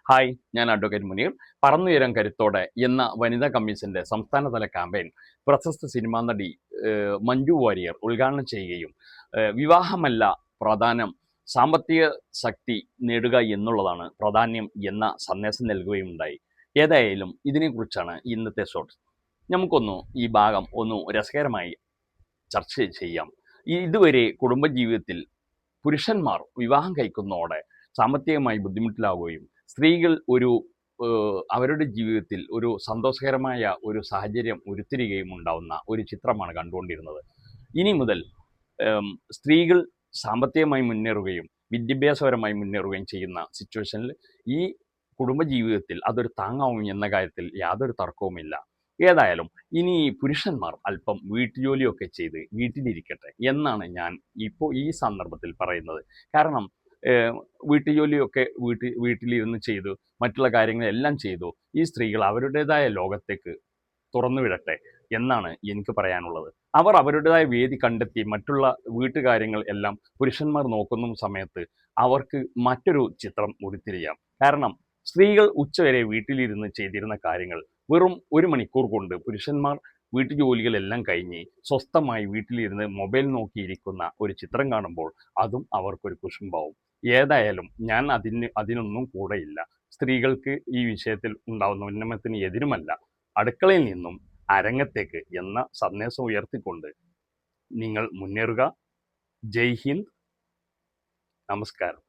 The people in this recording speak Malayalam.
ഹായ്, ഞാൻ അഡ്വക്കേറ്റ് മുനീർ. പറന്നുയരം കരുത്തോടെ എന്ന വനിതാ കമ്മീഷന്റെ സംസ്ഥാനതല ക്യാമ്പയിൻ പ്രശസ്ത സിനിമാ നടി മഞ്ജു വാര്യർ ഉദ്ഘാടനം ചെയ്യുകയും വിവാഹമല്ല പ്രധാനം, സാമ്പത്തിക ശക്തി നേടുക എന്നുള്ളതാണ് പ്രാധാന്യം എന്ന സന്ദേശം നൽകുകയുണ്ടായി. ഏതായാലും ഇതിനെക്കുറിച്ചാണ് ഇന്നത്തെ ഷോർട്ട്. നമുക്കൊന്ന് ഈ ഭാഗം ഒന്ന് രസകരമായി ചർച്ച ചെയ്യാം. ഇതുവരെ കുടുംബജീവിതത്തിൽ പുരുഷന്മാർ വിവാഹം കഴിക്കുന്നതോടെ സാമ്പത്തികമായി ബുദ്ധിമുട്ടിലാവുകയും സ്ത്രീകൾ അവരുടെ ജീവിതത്തിൽ ഒരു സന്തോഷകരമായ ഒരു സാഹചര്യം ഉരുത്തിരികയും ഉണ്ടാവുന്ന ഒരു ചിത്രമാണ് കണ്ടുകൊണ്ടിരുന്നത്. ഇനി മുതൽ സ്ത്രീകൾ സാമ്പത്തികമായി മുന്നേറുകയും വിദ്യാഭ്യാസപരമായി മുന്നേറുകയും ചെയ്യുന്ന സിറ്റുവേഷനിൽ ഈ കുടുംബജീവിതത്തിൽ അതൊരു താങ്ങാവും എന്ന കാര്യത്തിൽ യാതൊരു തർക്കവുമില്ല. ഏതായാലും ഇനി പുരുഷന്മാർ അല്പം വീട്ടുജോലിയൊക്കെ ചെയ്ത് വീട്ടിലിരിക്കട്ടെ എന്നാണ് ഞാൻ ഇപ്പോൾ ഈ സന്ദർഭത്തിൽ പറയുന്നത്. കാരണം വീട്ടുജോലിയൊക്കെ വീട്ടിലിരുന്ന് ചെയ്തു, മറ്റുള്ള കാര്യങ്ങളെല്ലാം ചെയ്തു ഈ സ്ത്രീകൾ അവരുടേതായ ലോകത്തേക്ക് തുറന്നു വിടട്ടെ എന്നാണ് എനിക്ക് പറയാനുള്ളത്. അവർ അവരുടേതായ വേദി കണ്ടെത്തി മറ്റുള്ള വീട്ടുകാര്യങ്ങൾ എല്ലാം പുരുഷന്മാർ നോക്കുന്ന സമയത്ത് അവർക്ക് മറ്റൊരു ചിത്രം ഉരുത്തിരിയാം. കാരണം സ്ത്രീകൾ ഉച്ചവരെ വീട്ടിലിരുന്ന് ചെയ്തിരുന്ന കാര്യങ്ങൾ വെറും 1 മണിക്കൂർ കൊണ്ട് പുരുഷന്മാർ വീട്ടുജോലികളെല്ലാം കഴിഞ്ഞ് സ്വസ്ഥമായി വീട്ടിലിരുന്ന് മൊബൈൽ നോക്കിയിരിക്കുന്ന ഒരു ചിത്രം കാണുമ്പോൾ അതും അവർക്കൊരു കുശുമ്പാവും. ഏതായാലും ഞാൻ അതിനൊന്നും കൂടെയില്ല. സ്ത്രീകൾക്ക് ഈ വിഷയത്തിൽ ഉണ്ടാകുന്ന ഉന്നമനത്തിന് എതിരുമല്ല. അടുക്കളയിൽ നിന്നും അരങ്ങത്തേക്ക് എന്ന സന്ദേശം ഉയർത്തിക്കൊണ്ട് നിങ്ങൾ മുന്നേറുക. ജയ് ഹിന്ദ്. നമസ്കാരം.